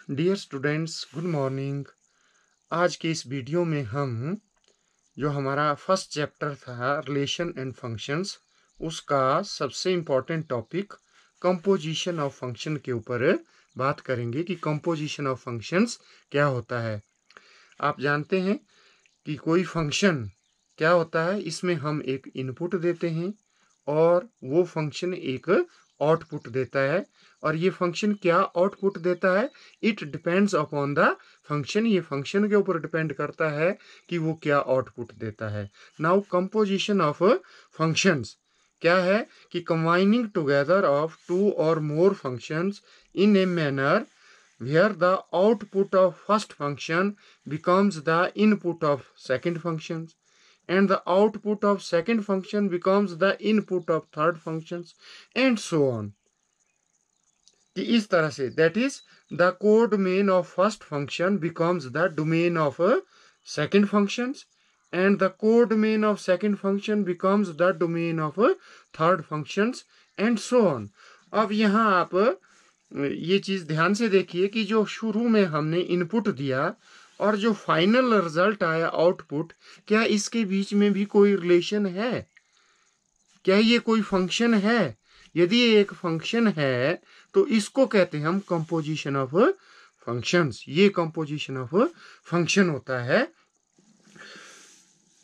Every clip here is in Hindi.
Dear students, good morning. आज के इस वीडियो में हम जो हमारा फर्स्ट चैप्टर था रिलेशन एंड फंक्शंस, उसका सबसे important topic composition of function के ऊपर बात करेंगे कि कंपोजिशन ऑफ फंक्शंस क्या होता है। आप जानते हैं कि कोई फंक्शन क्या होता है, इसमें हम एक इनपुट देते हैं और वो फंक्शन एक आउटपुट देता है। और ये फंक्शन क्या आउटपुट देता है, it depends upon the function. ये फंक्शन के ऊपर डिपेंड करता है कि वो क्या आउटपुट देता है। नाउ कंपोजिशन ऑफ फंक्शंस क्या है कि combining together of two or more functions in a manner where the output of first function becomes the input of second function and the output of second function becomes the input of third functions and so on। कि इस तरह say that is the code domain of first function becomes the domain of second functions and the codomain of second function becomes the domain of third functions and so on। अब यहाँ आप ये चीज ध्यान से देखिए कि जो शुरू में हमने इनपुट दिया और जो फाइनल रिजल्ट आया आउटपुट, क्या इसके बीच में भी कोई रिलेशन है? क्या ये कोई फंक्शन है? यदि ये एक फंक्शन है तो इसको कहते हैं हम कंपोजिशन ऑफ फंक्शंस। ये कंपोजिशन ऑफ फंक्शन होता है।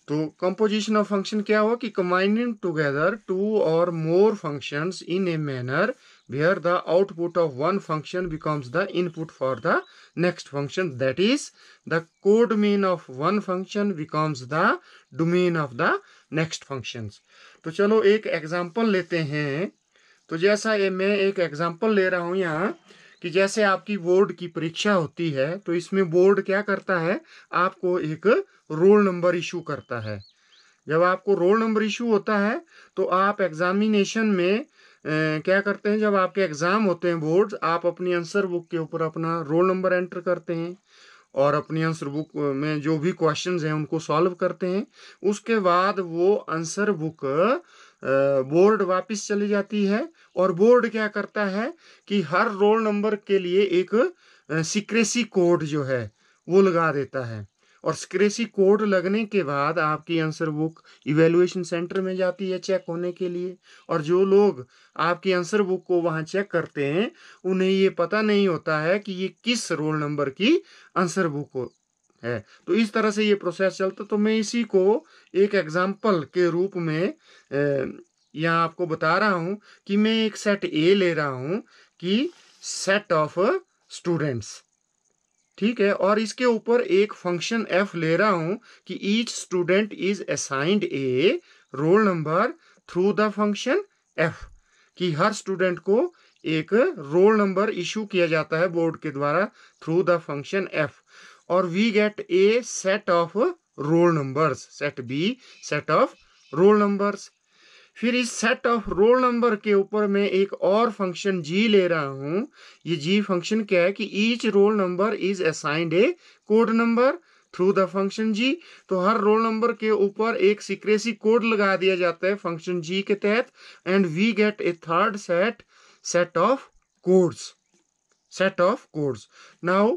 तो कंपोजिशन ऑफ फंक्शन क्या हुआ कि combining together two or more functions in a manner where the output of one function becomes the input for the next function, that is the codomain of one function becomes the domain of the next functions। तो चलो एक एग्जांपल लेते हैं। तो जैसा ये मैं एक एग्जांपल ले रहा हूं यहाँ कि जैसे आपकी बोर्ड की परीक्षा होती है तो इसमें बोर्ड क्या करता है, आपको एक रोल नंबर इशू करता है। जब आपको रोल नंबर इशू होता है तो आप एग्जामिनेशन में क्या करते हैं, जब आपके एग्जाम होते हैं बोर्ड, आप अपनी आंसर बुक के ऊपर अपना रोल नंबर एंटर करते हैं और अपनी आंसर बुक में जो भी क्वेश्चंस हैं उनको सॉल्व करते हैं। उसके बाद वो आंसर बुक बोर्ड वापस चली जाती है और बोर्ड क्या करता है कि हर रोल नंबर के लिए एक सीक्रेसी कोड जो है वो लगा देता है। और सिक्रेसी कोड लगने के बाद आपकी आंसर बुक इवेलुएशन सेंटर में जाती है चेक होने के लिए। और जो लोग आपकी आंसर बुक को वहां चेक करते हैं उन्हें ये पता नहीं होता है कि ये किस रोल नंबर की आंसर बुक है। तो इस तरह से ये प्रोसेस चलता। तो मैं इसी को एक एग्जाम्पल के रूप में यहाँ आपको बता रहा हूँ कि मैं एक सेट ए ले रहा हूँ कि सेट ऑफ स्टूडेंट्स, ठीक है, और इसके ऊपर एक फंक्शन एफ ले रहा हूं कि each student is assigned A roll number through the function F, कि हर स्टूडेंट को एक रोल नंबर इशू किया जाता है बोर्ड के द्वारा थ्रू द फंक्शन एफ। और we get a set of roll numbers, set B set of roll numbers. फिर इस सेट ऑफ रोल नंबर के ऊपर मैं एक और फंक्शन जी ले रहा हूं। ये जी फंक्शन क्या है कि each roll number is assigned a code number through the function g. तो हर रोल नंबर के ऊपर एक सीक्रेसी कोड लगा दिया जाता है फंक्शन जी के तहत। And we get a third set of codes, set of codes. Now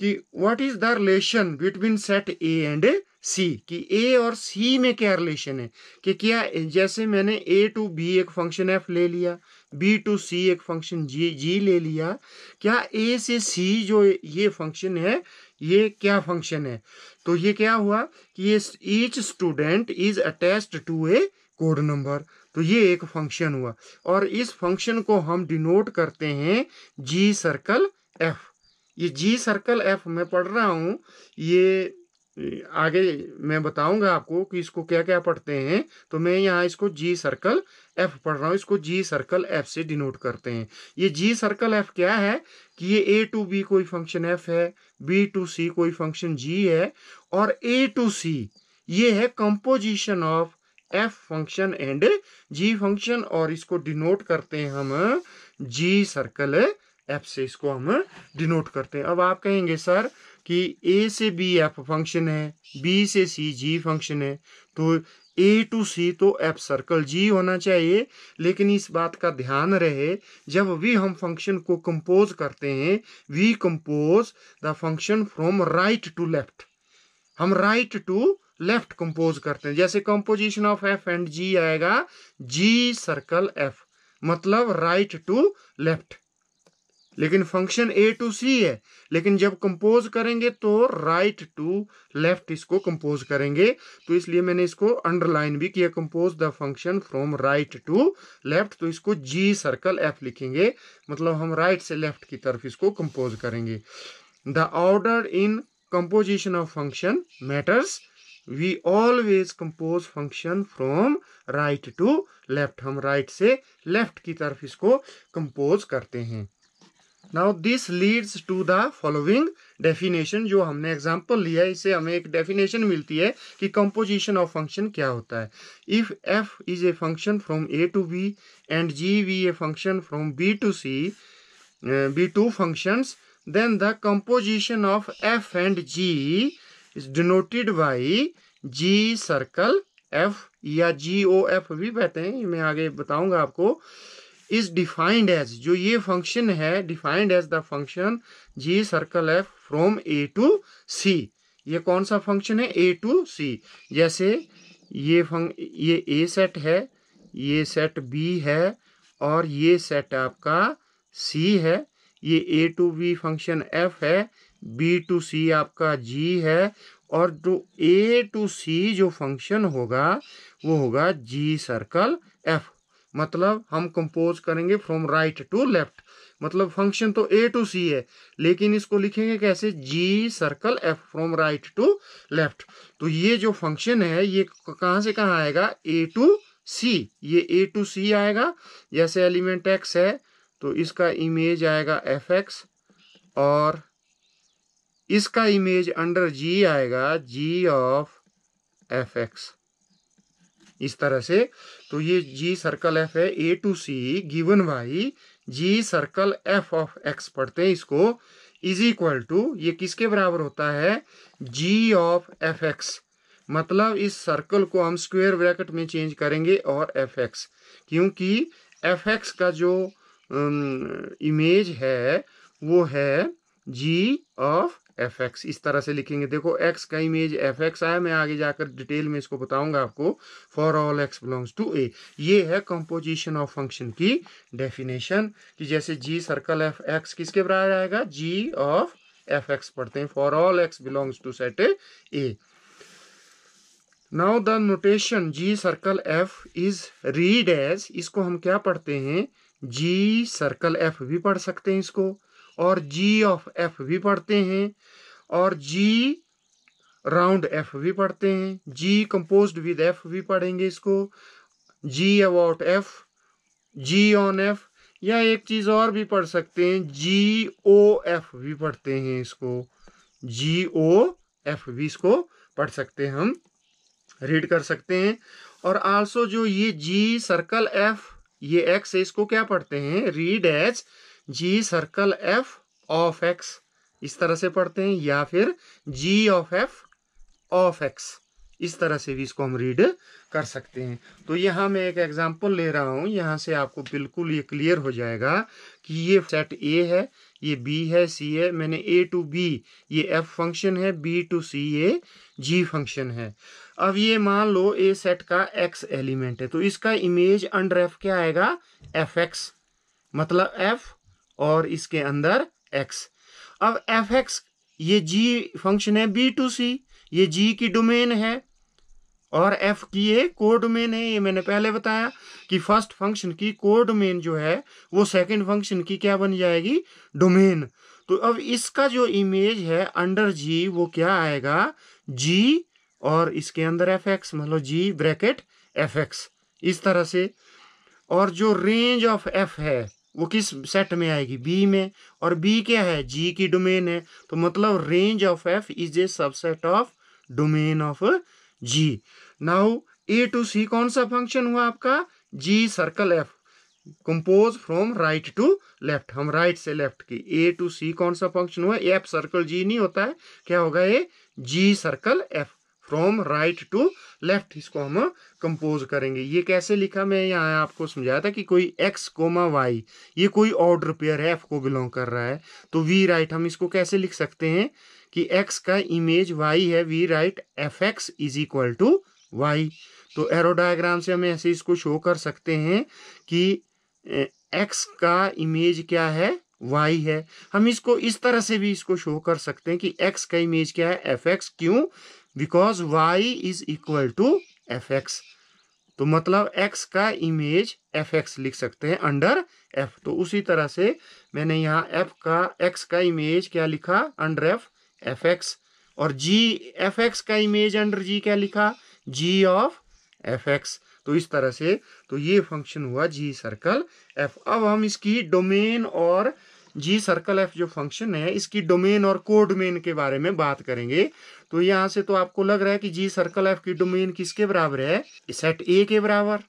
कि what is the relation between set A and C, कि ए और सी में क्या रिलेशन है, कि क्या जैसे मैंने ए टू बी एक फंक्शन एफ ले लिया, बी टू सी एक फंक्शन जी ले लिया, क्या ए से सी जो ये फंक्शन है ये क्या फंक्शन है? तो ये क्या हुआ कि ये each student is attached to a code number. तो ये एक फंक्शन हुआ और इस फंक्शन को हम डिनोट करते हैं जी सर्कल एफ। ये जी सर्कल एफ मैं पढ़ रहा हूं, ये आगे मैं बताऊंगा आपको कि इसको क्या क्या पढ़ते हैं। तो मैं यहाँ इसको जी सर्कल एफ पढ़ रहा हूँ, इसको जी सर्कल एफ से डिनोट करते हैं। ये जी सर्कल एफ क्या है कि ये ए टू बी कोई फंक्शन एफ है, बी टू सी कोई फंक्शन जी है, और ए टू सी ये है composition of f function and g function, और इसको डिनोट करते हैं हम जी सर्कल एफ से, इसको हम डिनोट करते हैं। अब आप कहेंगे सर कि ए से बी एफ फंक्शन है, बी से सी जी फंक्शन है, तो ए टू सी तो एफ सर्कल जी होना चाहिए, लेकिन इस बात का ध्यान रहे जब भी हम फंक्शन को कंपोज करते हैं, we compose the function from right to left. हम राइट टू लेफ्ट कंपोज करते हैं। जैसे composition of f and g आएगा जी सर्कल एफ, मतलब राइट टू लेफ्ट। लेकिन फंक्शन ए टू सी है, लेकिन जब कंपोज करेंगे तो राइट टू लेफ्ट इसको कंपोज करेंगे। तो इसलिए मैंने इसको अंडरलाइन भी किया, compose the function from right to left. तो इसको जी सर्कल एफ लिखेंगे, मतलब हम राइट से लेफ्ट की तरफ इसको कंपोज करेंगे। The order in composition of function matters, we always compose function from right to left. हम राइट से लेफ्ट की तरफ इसको कंपोज करते हैं। Now this leads to the following definition. जो हमने एग्जांपल लिया है, इससे हमें एक डेफिनेशन मिलती है कि कंपोजिशन ऑफ फंक्शन क्या होता है। If f is a function from A to B and g we a function from B to C, be two functions, then the composition of f and g is denoted by g circle f या GOF भी कहते हैं, मैं आगे बताऊंगा आपको। is defined as, जो ये फंक्शन है defined as the function g circle f from a to c। ये कौन सा फंक्शन है? a to c। जैसे ये a सेट है, ये सेट b है और ये सेट आपका c है। ये ए टू बी फंक्शन एफ है, बी टू सी आपका जी है, और जो ए टू सी जो फंक्शन होगा वो होगा जी सर्कल एफ। मतलब हम कंपोज करेंगे फ्रॉम राइट टू लेफ्ट, मतलब फंक्शन तो ए टू सी है, लेकिन इसको लिखेंगे कैसे? G circle f from right to left. तो ये जो फंक्शन है ये कहाँ से कहाँ आएगा? ए टू सी। ये ए टू सी आएगा। जैसे एलिमेंट एक्स है तो इसका इमेज आएगा एफ एक्स, और इसका इमेज अंडर जी आएगा जी ऑफ एफ एक्स, इस तरह से। तो ये जी सर्कल एफ है, A to C given by g circle f of x पढ़ते हैं इसको, इज इक्वल टू, ये किसके बराबर होता है? जी ऑफ एफ एक्स। मतलब इस सर्कल को हम स्क्वायर ब्रैकेट में चेंज करेंगे और एफ एक्स, क्योंकि एफ एक्स का जो इमेज है वो है जी ऑफ एफ एक्स। इस तरह से लिखेंगे। देखो एक्स का इमेज एफ एक्स आया, मैं आगे जाकर डिटेल में इसको बताऊंगा आपको। For all x belongs to A, ये है कंपोजिशन ऑफ फंक्शन की डेफिनेशन, कि जैसे जी सर्कल एफ एक्स किसके बराबर आएगा? जी ऑफ एफ एक्स पढ़ते हैं। For all x belongs to set A. Now the notation g circle f is read as, इसको हम क्या पढ़ते हैं? जी सर्कल एफ भी पढ़ सकते हैं इसको, और जी ऑफ एफ भी पढ़ते हैं, और जी राउंड एफ भी पढ़ते हैं, जी कंपोज्ड विद एफ भी पढ़ेंगे इसको, g about f, g on f, या एक चीज और भी पढ़ सकते हैं, जी ओ एफ भी पढ़ते हैं इसको, जी ओ एफ भी इसको पढ़ सकते हैं, हम रीड कर सकते हैं। और आल्सो जो ये जी सर्कल एफ, ये एक्स है, इसको क्या पढ़ते हैं? Read as g circle f of x, इस तरह से पढ़ते हैं, या फिर g of f of x, इस तरह से भी इसको हम रीड कर सकते हैं। तो यहाँ मैं एक एग्जांपल ले रहा हूँ, यहाँ से आपको बिल्कुल ये क्लियर हो जाएगा कि ये सेट ए है, ये बी है, सी है। मैंने ए टू बी ये एफ फंक्शन है, बी टू सी ये जी फंक्शन है। अब ये मान लो ए सेट का एक्स एलिमेंट है, तो इसका इमेज अंडर एफ क्या आएगा? एफ एक्स, मतलब एफ और इसके अंदर एक्स। अब एफ एक्स ये जी फंक्शन है बी टू सी, ये जी की डोमेन है और एफ की ये को डोमेन है। ये मैंने पहले बताया कि फर्स्ट फंक्शन की को डोमेन जो है वो सेकंड फंक्शन की क्या बन जाएगी? डोमेन। तो अब इसका जो इमेज है अंडर जी वो क्या आएगा? जी और इसके अंदर एफ एक्स, मतलब जी ब्रैकेट एफ एक्स, इस तरह से। और जो रेंज ऑफ एफ है वो किस सेट में आएगी? बी में, और बी क्या है? जी की डोमेन है, तो मतलब range of f is a subset of domain of g. Now A to C कौन सा फंक्शन हुआ आपका? G circle f, compose from right to left, हम राइट से लेफ्ट की। ए टू सी कौन सा फंक्शन हुआ? एफ सर्कल जी नहीं होता है, क्या होगा ये? G circle f from right to left, इसको हम कंपोज करेंगे। ये कैसे लिखा, मैं यहाँ आपको समझाया था कि कोई x कोमा y, ये कोई ऑर्डर पेयर है, f को बिलोंग कर रहा है, तो वी राइट हम इसको कैसे लिख सकते हैं कि x का इमेज y है, we write fx is equal to y। तो एरो डायग्राम से हमें ऐसे इसको शो कर सकते हैं कि x का इमेज क्या है, y है। हम इसको इस तरह से भी इसको शो कर सकते हैं कि x का इमेज क्या है, fx। क्यों? Because y is equal to fx, तो मतलब x का इमेज fx लिख सकते हैं अंडर f। तो उसी तरह से मैंने यहाँ x का इमेज क्या लिखा, अंडर f fx, और fx का इमेज अंडर g क्या लिखा, g ऑफ fx। तो इस तरह से तो ये फंक्शन हुआ g सर्कल f। अब हम इसकी डोमेन और जी सर्कल एफ जो फंक्शन है इसकी डोमेन और कोडोमेन के बारे में बात करेंगे। तो यहां से तो आपको लग रहा है कि जी सर्कल एफ की डोमेन किसके बराबर है, सेट ए के बराबर,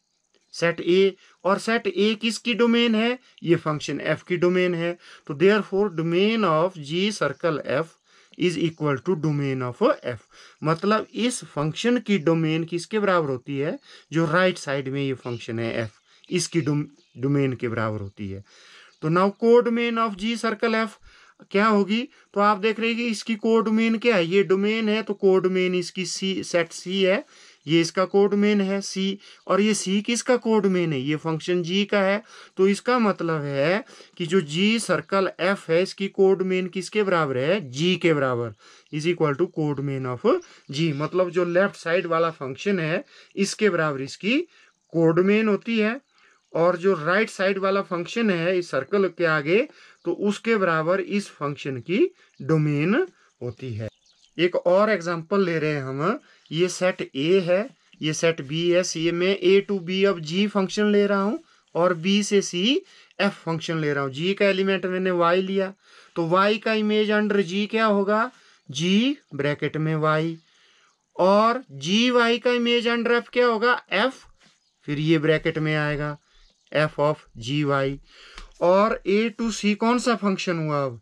सेट ए। और सेट ए किसकी डोमेन है, ये फंक्शन एफ की डोमेन है। तो therefore domain of g circle f is equal to domain of f, मतलब इस फंक्शन की डोमेन किसके बराबर होती है, जो राइट साइड में ये फंक्शन है एफ, इसकी डोमेन के बराबर होती है। तो now codomain of g circle f क्या होगी, तो आप देख रहे हैं कि इसकी कोडोमेन क्या है, ये डोमेन है, तो कोडोमेन इसकी सी, सेट सी है, ये इसका कोडोमेन है सी, और ये सी किसका कोडोमेन है, ये फंक्शन जी का है। तो इसका मतलब है कि जो जी सर्कल एफ है इसकी कोडोमेन किसके बराबर है, जी के बराबर, is equal to codomain of जी। मतलब जो लेफ्ट साइड वाला फंक्शन है इसके बराबर इसकी कोडोमेन होती है, और जो राइट साइड वाला फंक्शन है इस सर्कल के आगे, तो उसके बराबर इस फंक्शन की डोमेन होती है। एक और एग्जांपल ले रहे हैं हम, ये सेट ए है, ये सेट बी है, सी में ए टू बी अब जी फंक्शन ले रहा हूं, और बी से सी एफ फंक्शन ले रहा हूं। जी का एलिमेंट मैंने वाई लिया, तो वाई का इमेज अंडर जी क्या होगा, जी ब्रैकेट में वाई, और जी वाई का इमेज अंडर एफ क्या होगा, एफ, फिर ये ब्रैकेट में आएगा एफ ऑफ जी वाई। और ए टू सी कौन सा फंक्शन हुआ, अब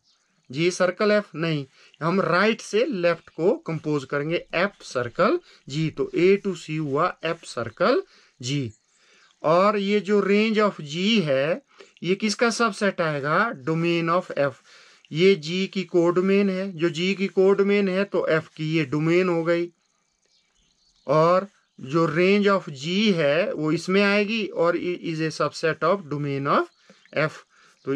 जी सर्कल एफ नहीं, हम राइट से लेफ्ट को कंपोज करेंगे, एफ सर्कल जी। तो ए टू सी हुआ एफ सर्कल जी। और ये जो रेंज ऑफ जी है ये किसका सबसेट आएगा, डोमेन ऑफ एफ। ये जी की कोडोमेन है, जो जी की कोडोमेन है तो एफ की ये डोमेन हो गई, और जो रेंज ऑफ जी है वो इसमें आएगी, और is a subset of domain of F. तो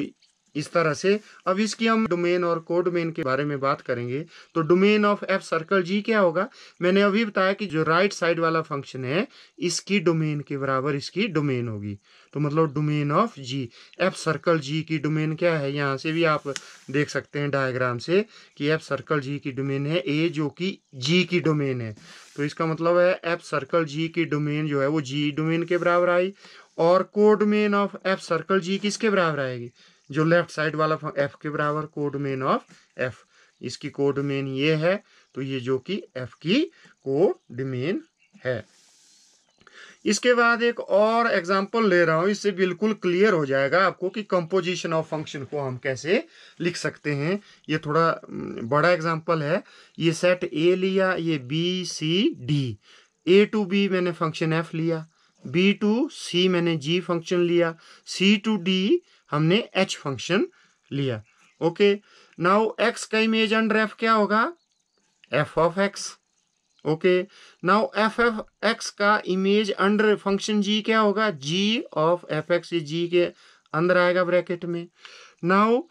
इस तरह से अब इसकी हम डोमेन और कोडोमेन के बारे में बात करेंगे। तो डोमेन ऑफ एफ सर्कल जी क्या होगा, मैंने अभी बताया कि जो राइट साइड वाला फंक्शन है इसकी डोमेन के बराबर इसकी डोमेन होगी। तो मतलब domain of g, f circle g की डोमेन क्या है, यहाँ से भी आप देख सकते हैं डायग्राम से कि एफ सर्कल जी की डोमेन है ए, जो कि जी की डोमेन है। तो इसका मतलब है एफ सर्कल जी की डोमेन जो है वो जी डोमेन के बराबर आई, और कोडोमेन ऑफ एफ सर्कल जी किसके बराबर आएगी, जो लेफ्ट साइड वाला एफ के बराबर, कोडोमेन ऑफ एफ, इसकी कोडोमेन ये है, तो ये जो कि एफ की कोडोमेन है। इसके बाद एक और एग्जांपल ले रहा हूं, इससे बिल्कुल क्लियर हो जाएगा आपको कि कंपोजिशन ऑफ फंक्शन को हम कैसे लिख सकते हैं। ये थोड़ा बड़ा एग्जांपल है। ये सेट ए लिया, ये B C D, A to B मैंने फंक्शन एफ लिया, बी टू सी मैंने जी फंक्शन लिया, सी टू डी हमने एच फंक्शन लिया। ओके, नाउ एक्स का इमेज अंडर एफ क्या होगा, F of X. Okay, now F F X का इमेज अंडर फंक्शन जी क्या होगा, G of F X, G के अंदर आएगा ब्रैकेट में। नाउ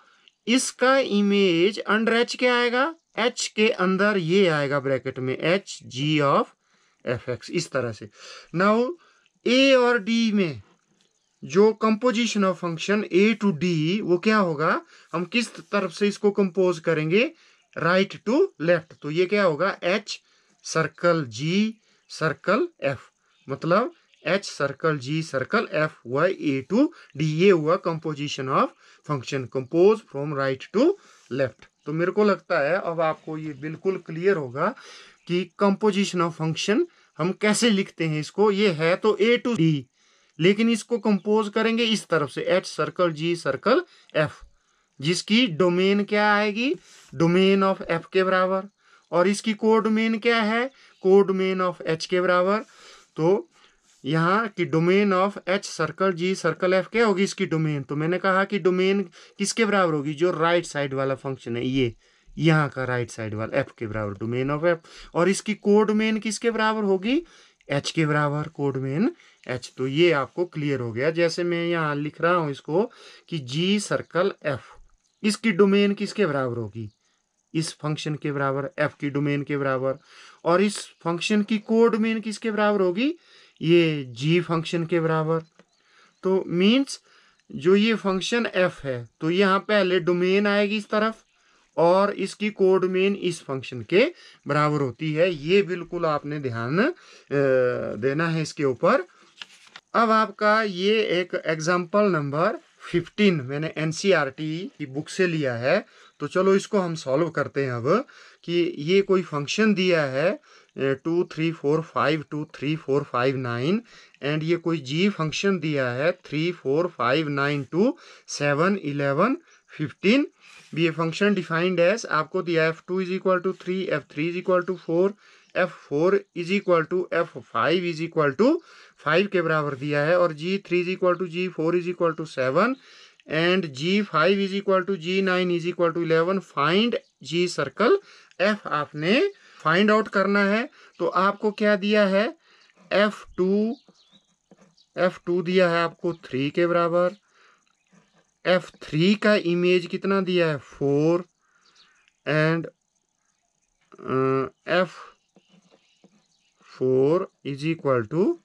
इसका इमेज अंडर एच क्या आएगा, एच के अंदर ये आएगा ब्रैकेट में, h g of F x, इस तरह से। नाउ ए और डी में जो composition of function A to D वो क्या होगा, हम किस तरफ से इसको कंपोज करेंगे, राइट टू लेफ्ट। तो ये क्या होगा, h circle g circle f, मतलब h circle g circle f हुआ ए टू डी, ये हुआ composition of function, compose from right to left. तो मेरे को लगता है अब आपको ये बिल्कुल क्लियर होगा कि कंपोजिशन ऑफ फंक्शन हम कैसे लिखते हैं इसको। ये है तो ए टू डी, लेकिन इसको कंपोज करेंगे इस तरफ से, H circle g circle F, जिसकी डोमेन क्या आएगी, डोमेन ऑफ एफ के बराबर, और इसकी कोडोमेन क्या है, कोडोमेन ऑफ एच के बराबर। तो यहाँ की domain of h circle g circle f क्या होगी इसकी डोमेन। तो मैंने कहा कि डोमेन किसके बराबर होगी, जो राइट साइड वाला फंक्शन है ये यहाँ का राइट साइड वाला एफ के बराबर डोमेन ऑफ एफ। और इसकी कोडोमेन किसके बराबर होगी, एच के बराबर कोडोमेन एच। तो ये आपको क्लियर हो गया। जैसे मैं यहाँ लिख रहा हूँ इसको कि जी सर्कल एफ, इसकी डोमेन किसके बराबर होगी, इस फंक्शन के बराबर, एफ की डोमेन के बराबर। और इस फंक्शन की कोडोमेन किसके बराबर होगी, ये जी फंक्शन के बराबर। तो मीन्स जो ये फंक्शन एफ है तो यहाँ पहले डोमेन आएगी इस तरफ और इसकी कोडोमेन इस फंक्शन के बराबर होती है। ये बिल्कुल आपने ध्यान देना है इसके ऊपर। अब आपका ये एक एग्जाम्पल नंबर 15 मैंने एनसीईआरटी की बुक से लिया है। तो चलो इसको हम सॉल्व करते हैं। अब कि ये कोई फंक्शन दिया है 2 3 4 5 2 3 4 5 9 एंड ये कोई जी फंक्शन दिया है 3 4 5 9 2 7 11 15। ये फंक्शन डिफाइंड एज आपको दिया f2 is equal to 3, f3 is equal to 4, f4 is equal to f5 is equal to 5 के बराबर दिया है। और g3 is equal to g4 is equal to 7 and g5 is equal to g9 is equal to 11। Find g circle f आपने फाइंड आउट करना है। तो आपको क्या दिया है, f2 दिया है आपको 3 के बराबर, f3 का इमेज कितना दिया है 4 and f4 is equal to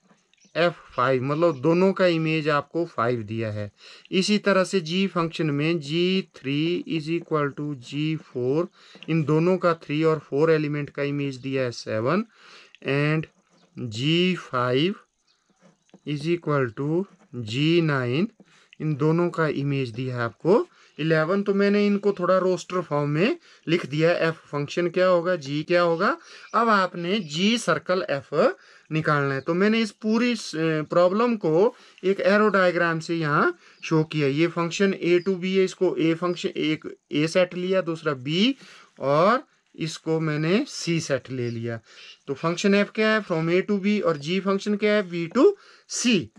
f5, मतलब दोनों का इमेज आपको 5 दिया है। इसी तरह से g फंक्शन में g3 is equal to g4, इन दोनों का 3 और 4 एलिमेंट का इमेज दिया है 7 and g5 is equal to g9, इन दोनों का इमेज दिया है आपको 11। तो मैंने इनको थोड़ा रोस्टर फॉर्म में लिख दिया है। एफ फंक्शन क्या होगा, जी क्या होगा। अब आपने जी सर्कल एफ निकालना है। तो मैंने इस पूरी प्रॉब्लम को एक एरो डायग्राम से यहाँ शो किया। ये फंक्शन ए टू बी है, इसको ए फंक्शन एक ए सेट लिया, दूसरा बी और इसको मैंने सी सेट ले लिया। तो फंक्शन एफ क्या है, फ्रॉम ए टू बी, और जी फंक्शन क्या है, बी टू सी।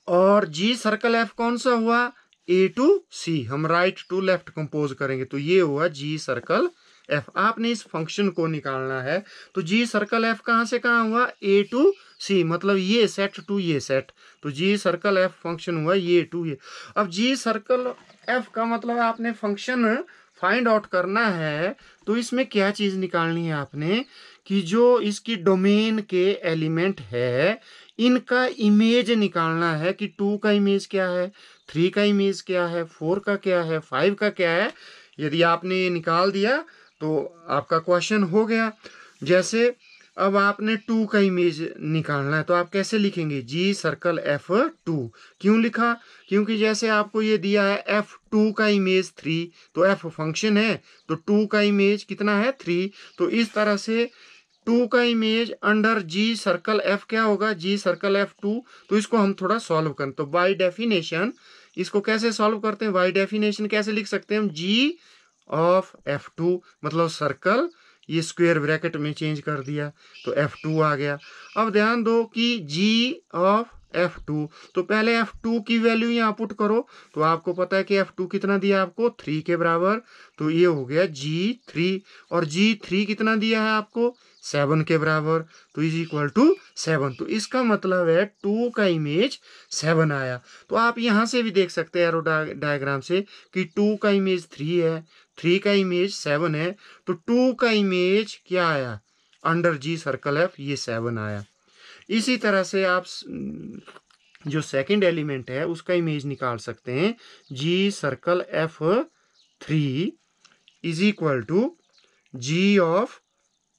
और जी सर्कल एफ कौन सा हुआ, ए टू सी। हम राइट टू लेफ्ट कंपोज करेंगे तो ये हुआ जी सर्कल एफ। आपने इस फंक्शन को निकालना है। तो जी सर्कल एफ कहाँ से कहाँ हुआ, ए टू सी, मतलब ये सेट टू ये सेट। तो जी सर्कल एफ फंक्शन हुआ ये टू ये। अब जी सर्कल एफ का मतलब आपने फंक्शन फाइंड आउट करना है। तो इसमें क्या चीज निकालनी है आपने, कि जो इसकी डोमेन के एलिमेंट है इनका इमेज निकालना है। कि 2 का इमेज क्या है, 3 का इमेज क्या है, 4 का क्या है, 5 का क्या है। यदि आपने ये निकाल दिया तो आपका क्वेश्चन हो गया। जैसे अब आपने 2 का इमेज निकालना है तो आप कैसे लिखेंगे, जी सर्कल f2। क्यों लिखा, क्योंकि जैसे आपको ये दिया है f2 का इमेज 3, तो f फंक्शन है तो 2 का इमेज कितना है 3। तो इस तरह से 2 का इमेज अंडर जी सर्कल एफ क्या होगा, जी सर्कल एफ 2। तो इसको हम थोड़ा सॉल्व करें। तो बाय डेफिनेशन इसको कैसे सॉल्व करते हैं, बाय डेफिनेशन कैसे लिख सकते हैं हम, जी ऑफ f2, मतलब सर्कल ये स्क्वायर ब्रैकेट में चेंज कर दिया तो f2 आ गया। अब ध्यान दो कि g ऑफ f2, तो पहले f2 की वैल्यू यहाँ पुट करो। तो आपको पता है कि f2 कितना दिया आपको 3 के बराबर, तो ये हो गया g3। और g3 कितना दिया है आपको 7 के बराबर, तो इज इक्वल टू 7। तो इसका मतलब है 2 का इमेज 7 आया। तो आप यहाँ से भी देख सकते हैं एरो डायग्राम से कि 2 का इमेज 3 है, 3 का इमेज 7 है। तो 2 का इमेज क्या आया अंडर जी सर्कल एफ, ये 7 आया। इसी तरह से आप जो सेकंड एलिमेंट है उसका इमेज निकाल सकते हैं, g circle f3 is equal to g of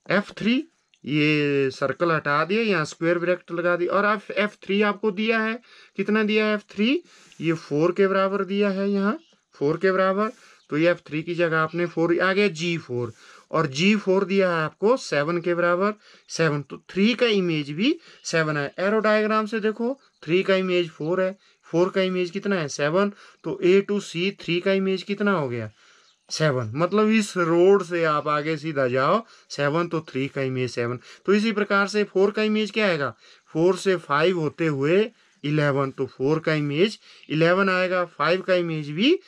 f3। ये सर्कल हटा दिया, यहाँ स्क्वायर ब्रैकेट लगा दिया। और आप f3 आपको दिया है, कितना दिया है f3, ये 4 के बराबर दिया है, यहाँ 4 के बराबर। तो ये f3 की जगह आपने 4 आ गया g4, और g4 दिया है आपको 7 के बराबर 7। तो 3 का इमेज भी 7 है। एरो डायग्राम से देखो 3 का इमेज 4 है, 4 का इमेज कितना है 7। तो ए टू सी 3 का इमेज कितना हो गया 7, मतलब इस रोड से आप आगे सीधा जाओ 7, तो 3 का इमेज 7। तो इसी प्रकार से 4 का इमेज क्या आएगा, 4 से 5 होते हुए 11, तो 4 का इमेज 11 आएगा, 5 का इमेज भी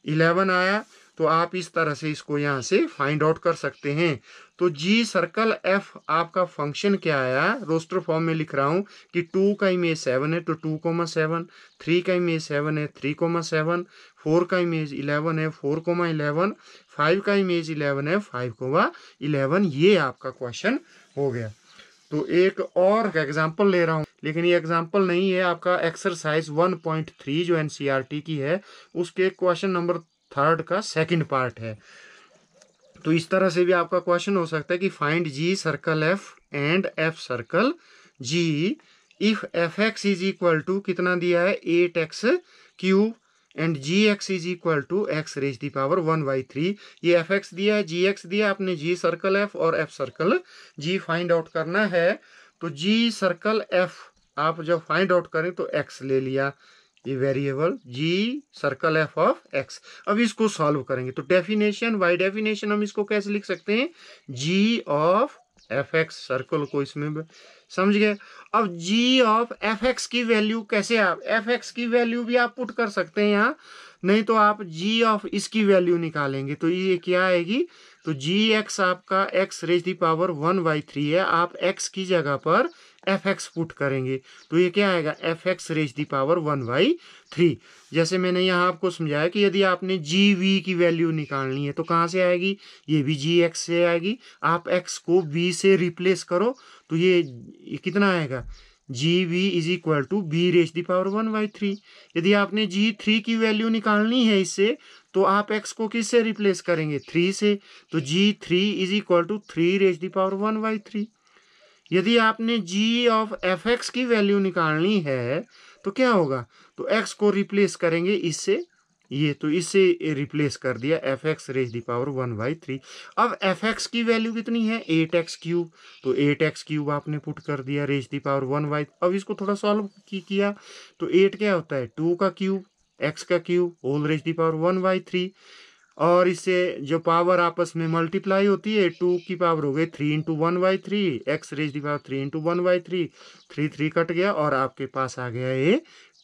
11 आया। तो आप इस तरह से इसको यहाँ से फाइंड आउट कर सकते हैं। तो जी सर्कल एफ आपका फंक्शन क्या आया, रोस्टर फॉर्म में लिख रहा हूँ कि 2 का इमेज 7 है तो 2,7, 3 का इमेज 7 है 3,7, 4 का इमेज 11 है 4,11, 5 का इमेज 11 है 5,11। ये आपका क्वेश्चन हो गया। तो एक और एग्जाम्पल ले रहा हूँ, लेकिन ये एग्जाम्पल नहीं है, आपका एक्सरसाइज 1.3 जो एनसीईआरटी की है उसके क्वेश्चन नंबर 3 का सेकंड पार्ट है। तो इस तरह से भी आपका क्वेश्चन हो सकता है कि find g circle f and f circle g if f x is equal to कितना दिया है 8x cube and g x is equal to x raise the power 1/3। ये एफ एक्स दिया है, जी एक्स दिया, आपने जी सर्कल एफ और एफ सर्कल जी फाइंड आउट करना है। तो जी सर्कल एफ आप जब फाइंड आउट करें तो एक्स ले लिया, ये variable g circle f of x. अब इसको सॉल्व करेंगे तो डेफिनेशन बाय डेफिनेशन हम इसको कैसे लिख सकते हैं, जी ऑफ एफ एक्स, सर्कल को इसमें समझ गए। अब जी ऑफ एफ एक्स की वैल्यू कैसे, आप एफ एक्स की वैल्यू भी आप पुट कर सकते हैं यहाँ, नहीं तो आप जी ऑफ इसकी वैल्यू निकालेंगे तो ये क्या आएगी, तो जी एक्स आपका एक्स रेज दी पावर 1/3 है, आप एक्स की जगह पर एफ एक्स पुट करेंगे तो ये क्या आएगा f x raise the power 1/3। जैसे मैंने यहाँ आपको समझाया कि यदि आपने जी वी की वैल्यू निकालनी है तो कहाँ से आएगी, ये भी जी एक्स से आएगी, आप एक्स को वी से रिप्लेस करो तो ये कितना आएगा, g v is equal to b raise the power 1/3। यदि आपने जी थ्री की वैल्यू निकालनी है इससे तो आप एक्स को किससे रिप्लेस करेंगे, 3 से, तो g three is equal to 3 raise the power 1/3। यदि आपने जी ऑफ एफ एक्स की वैल्यू निकालनी है तो क्या होगा, तो एक्स को रिप्लेस करेंगे इससे, ये तो इससे रिप्लेस कर दिया f x raise the power 1/3। अब एफ एक्स की वैल्यू कितनी है 8x क्यूब, तो 8x क्यूब आपने पुट कर दिया रेज दी पावर 1/। अब इसको थोड़ा सॉल्व किया तो 8 क्या होता है 2 का क्यूब x का cube whole raise the power 1/3, और इससे जो पावर आपस में मल्टीप्लाई होती है 2 की पावर हो गई 3 into 1/3, x raise the power 3 into 1/3, 3 cut गया और आपके पास आ गया ये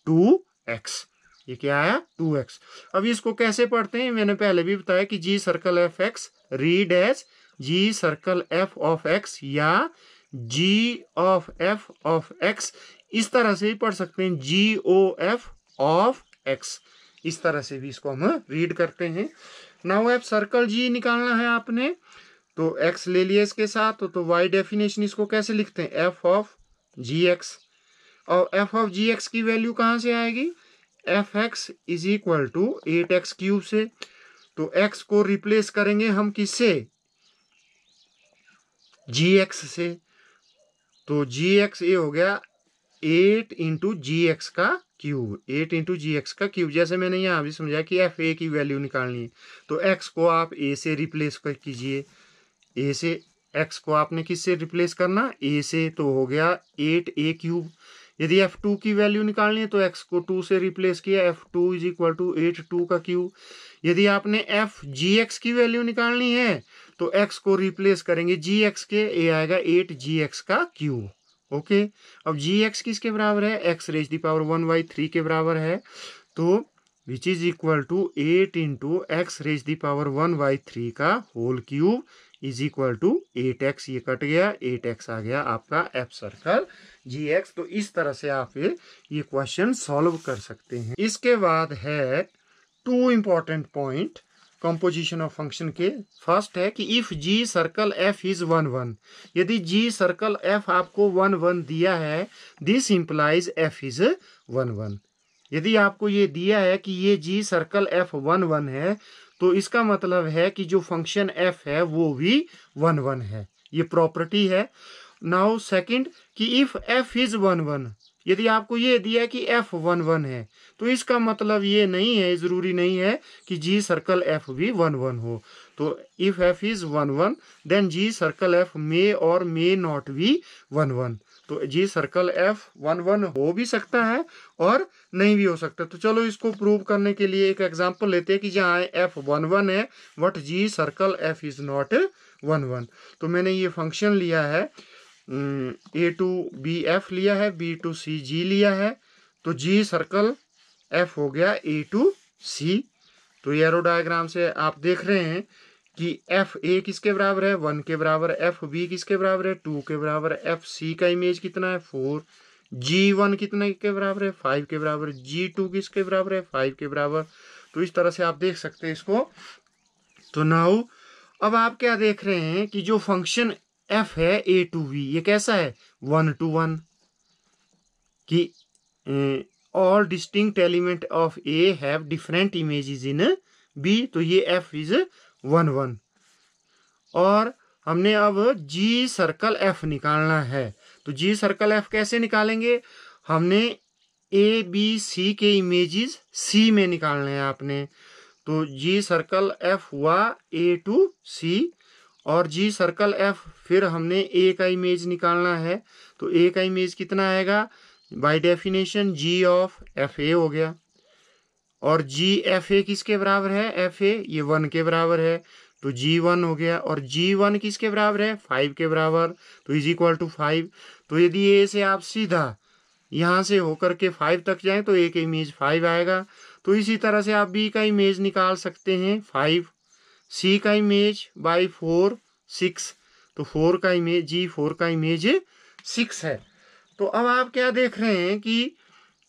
2x, ये क्या आया 2x। अब इसको कैसे पढ़ते हैं, मैंने पहले भी बताया कि g circle f x read as g circle f of x या g of f of x, इस तरह से भी पढ़ सकते हैं g o f of x, इस तरह से भी इसको हम रीड करते हैं। नाउ एफ सर्कल जी निकालना है आपने तो एक्स ले लिया इसके साथ, तो वाई डेफिनेशन इसको कैसे लिखते हैं एफ ऑफ जी एक्स, और एफ ऑफ जी एक्स की वैल्यू कहाँ से आएगी, f x is equal to 8x cube से, तो x को रिप्लेस करेंगे हम किससे, जी एक्स से, तो जी एक्स ये हो गया 8 इंटू जी एक्स का क्यूब, 8 इंटू जी एक्स का क्यूब। जैसे मैंने यहाँ भी समझा कि एफ ए की वैल्यू निकालनी है तो एक्स को आप ए से रिप्लेस कर कीजिए, ए से एक्स को आपने किससे रिप्लेस करना, ए से, तो हो गया 8a क्यूब। यदि f2 की वैल्यू निकालनी है तो x को 2 से रिप्लेस किया, f2 इज इक्वल टू 8 2 का क्यूब। यदि आपने f gx की वैल्यू निकालनी है तो x को रिप्लेस करेंगे gx के, ये आएगा 8 gx का क्यूब। ओके, अब gx किसके बराबर है, x रेज दी पावर 1/3 के बराबर है, तो which is equal to 8 into x raise the power 1/3 का whole cube is equal to 8x, ये कट गया 8x आ गया आपका एफ सर्कल gx। तो इस तरह से आप ये क्वेश्चन सॉल्व कर सकते हैं। इसके बाद है 2 important point composition of function के। फर्स्ट है कि if g circle f is 1 1, यदि जी सर्कल एफ आपको 1 1 दिया है, दिस इंप्लाइज एफ इज 1 1। यदि आपको ये दिया है कि ये जी सर्कल एफ 1 1 है तो इसका मतलब है कि जो फंक्शन एफ है वो भी 1 1 है, ये प्रॉपर्टी है। नाउ सेकंड कि इफ एफ इज 1 1, यदि आपको ये दिया कि एफ 1 1 है तो इसका मतलब ये नहीं है, जरूरी नहीं है कि जी सर्कल एफ भी 1 1 हो। तो if f is 1 1 then g circle f may or may not B 1 1। तो जी सर्कल F11 हो भी सकता है और नहीं भी हो सकता। तो चलो इसको प्रूव करने के लिए एक एग्जांपल लेते हैं कि जहाँ F11 है but g circle F is not 11। तो मैंने ये फंक्शन लिया है A टू बी F लिया है, B टू C G लिया है, तो जी सर्कल F हो गया A टू C। तो एरो डायग्राम से आप देख रहे हैं कि एफ ए किसके बराबर है 1 के बराबर, एफ बी किसके बराबर है 2 के बराबर, एफ सी का इमेज कितना है 4, जी वन कितने के बराबर है 5 के बराबर, जी टू किसके बराबर है 5 के बराबर। तो इस तरह से आप देख सकते हैं इसको। तो नाउ अब आप क्या देख रहे हैं कि जो फंक्शन एफ है ए टू वी ये कैसा है 1 to 1 कि all distinct element of A have different images in B. तो ये एफ इज 1 1 और हमने अब जी सर्कल एफ निकालना है। तो जी सर्कल एफ कैसे निकालेंगे, हमने ए बी सी के इमेजेस सी में निकालने हैं आपने। तो जी सर्कल एफ हुआ ए टू सी और जी सर्कल एफ फिर हमने ए का इमेज निकालना है। तो ए का इमेज कितना आएगा, by definition g of f A हो गया और जी एफ ए किसके बराबर है, एफ ए ये 1 के बराबर है तो जी 1 हो गया और जी 1 किसके बराबर है 5 के बराबर, तो इज इक्वल टू 5। तो यदि ए से आप सीधा यहाँ से होकर के 5 तक जाएं तो ए का इमेज 5 आएगा। तो इसी तरह से आप बी का इमेज निकाल सकते हैं 5, सी का इमेज बाई 4 6, तो 4 का इमेज जी 4 का इमेज 6 है। तो अब आप क्या देख रहे हैं कि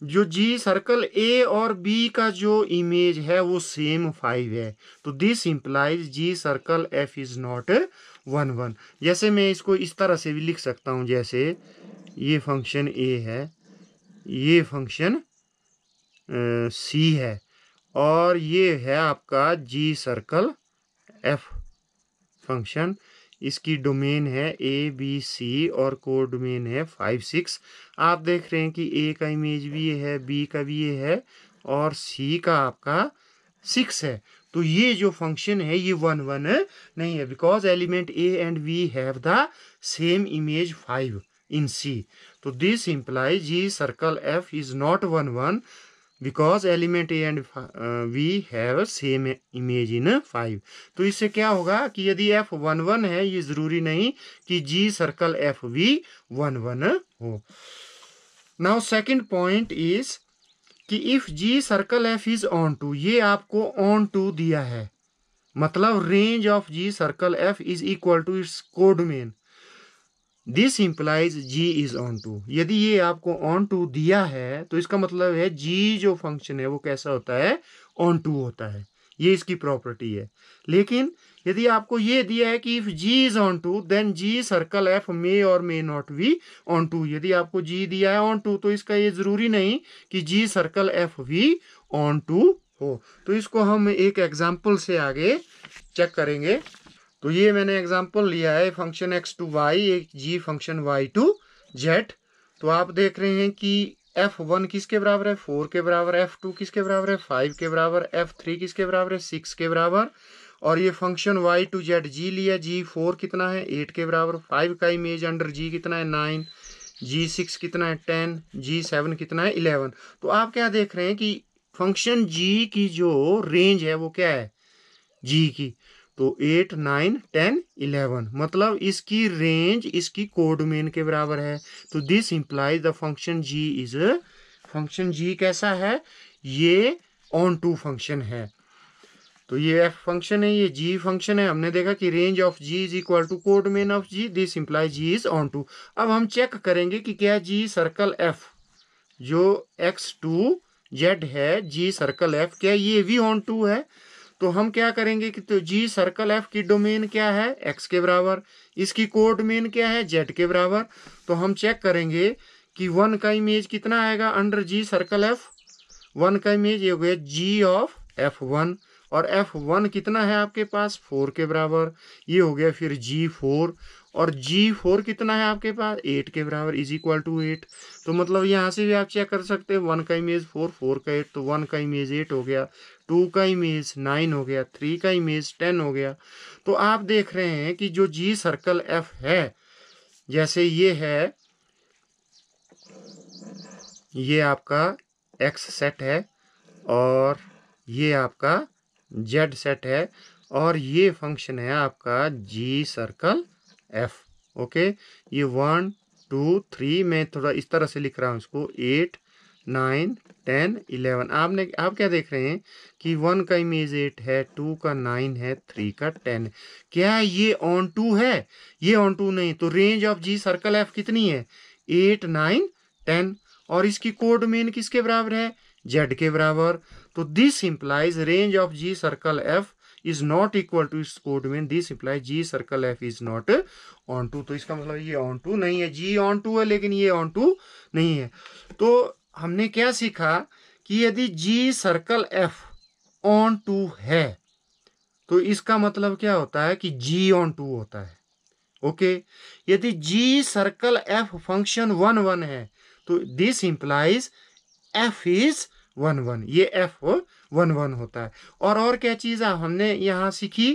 जो जी सर्कल ए और बी का जो इमेज है वो सेम 5 है। तो this implies g circle f is not 1 1। जैसे मैं इसको इस तरह से भी लिख सकता हूँ, जैसे ये फंक्शन ए है, ये फंक्शन सी है और ये है आपका जी सर्कल एफ फंक्शन। इसकी डोमेन है ए बी सी और को डोमेन है 5 6। आप देख रहे हैं कि ए का इमेज भी ये है, बी का भी ये है और सी का आपका 6 है। तो ये जो फंक्शन है ये 1 1 नहीं है because element A and B have the same image 5 in C. तो this implies g circle f is not 1 1 because element A and we have same image in 5। तो इससे क्या होगा कि यदि एफ 1 1 है ये जरूरी नहीं कि जी सर्कल एफ वी 1 1 हो। नाउ सेकंड पॉइंट इज कि if g circle f is onto, ये आपको ऑन टू दिया है मतलब range of g circle f is equal to its codomain, this implies g is onto. यदि ये आपको ऑन टू दिया है तो इसका मतलब है जी जो फंक्शन है वो कैसा होता है ऑन टू होता है, ये इसकी प्रॉपर्टी है। लेकिन यदि आपको ये दिया है कि if g is onto then g circle f may or may not be onto. यदि आपको जी दिया है ऑन टू तो इसका ये जरूरी नहीं कि जी सर्कल एफ भी ऑन टू हो। तो इसको हम एक एग्जाम्पल से आगे चेक करेंगे। तो ये मैंने एग्जांपल लिया है फंक्शन x टू y, एक g function y to z। तो आप देख रहे हैं कि f1 किसके बराबर है 4 के बराबर, f2 किसके बराबर है 5 के बराबर, f3 किसके बराबर है 6 के बराबर और ये function y to z g लिया, g4 कितना है 8 के बराबर, 5 का इमेज अंडर g कितना है 9, g6 कितना है 10, g7 कितना है 11। तो आप क्या देख रहे हैं कि फंक्शन g की जो रेंज है वो क्या है g की, तो 8 9 10 11 मतलब इसकी रेंज इसकी कोडोमेन के बराबर है। तो this implies the function g is, function g कैसा है ये ऑन टू फंक्शन है। तो ये एफ फंक्शन है, ये जी फंक्शन है। हमने देखा कि range of g is equal to codomain of g, this implies g is onto. अब हम चेक करेंगे कि क्या जी सर्कल एफ जो एक्स टू जेड है जी सर्कल एफ क्या ये भी ऑन टू है। तो हम क्या करेंगे कि तो जी सर्कल एफ की डोमेन क्या है x के बराबर, इसकी कोडोमेन क्या है z के बराबर। तो हम चेक करेंगे कि 1 का इमेज कितना आएगा अंडर जी सर्कल एफ, 1 का इमेज ये हो गया जी ऑफ f1 और f1 कितना है आपके पास 4 के बराबर, ये हो गया फिर g4 और g4 कितना है आपके पास 8 के बराबर इज इक्वल टू 8। तो मतलब यहाँ से भी आप चेक कर सकते हैं 1 का इमेज 4, 4 का 8, तो 1 का इमेज 8 हो गया, 2 का इमेज 9 हो गया, 3 का इमेज 10 हो गया। तो आप देख रहे हैं कि जो जी सर्कल एफ है जैसे ये है ये आपका एक्स सेट है और ये आपका जेड सेट है और ये फंक्शन है आपका जी सर्कल एफ। ओके, ये 1 2 3 मैं थोड़ा इस तरह से लिख रहा हूँ इसको, 8 9 10 11। आप क्या देख रहे हैं कि 1 का इमेज 8 है, 2 का 9 है, 3 का 10 है। क्या ये ऑन टू है? ये ऑन टू नहीं। तो range of g circle f कितनी है? 8 9 10। और इसकी कोडमेन किसके बराबर है? जेड के बराबर। तो this implies range of g circle f is not equal to its codomain. This implies g circle f is not onto. तो इसका मतलब ये ऑन टू नहीं है। जी ऑन टू है लेकिन ये ऑन टू नहीं है। तो हमने क्या सीखा कि यदि जी सर्कल एफ ऑन टू है तो इसका मतलब क्या होता है कि जी ऑन टू होता है। ओके, यदि जी सर्कल एफ फंक्शन 1 1 है तो दिस इंप्लाइज एफ इज 1 1। ये एफ 1 1 होता है। और क्या चीज हमने यहां सीखी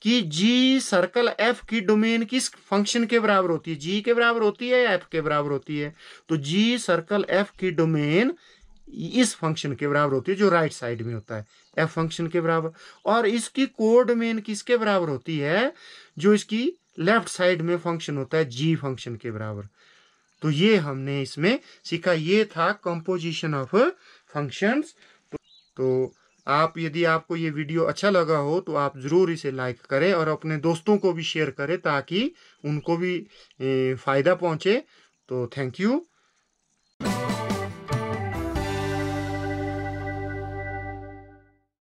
कि जी सर्कल एफ की डोमेन किस फंक्शन के बराबर होती है? जी के बराबर होती है या एफ के बराबर होती है? तो जी सर्कल एफ की डोमेन इस फंक्शन के बराबर होती है जो राइट साइड में होता है, एफ फंक्शन के बराबर। और इसकी कोडोमेन किसके बराबर होती है? जो इसकी लेफ्ट साइड में फंक्शन होता है, जी फंक्शन के बराबर। तो ये हमने इसमें सीखा। ये था कंपोजिशन ऑफ फंक्शंस। तो आप, यदि आपको ये वीडियो अच्छा लगा हो तो आप ज़रूर इसे लाइक करें और अपने दोस्तों को भी शेयर करें ताकि उनको भी फ़ायदा पहुंचे। तो थैंक यू।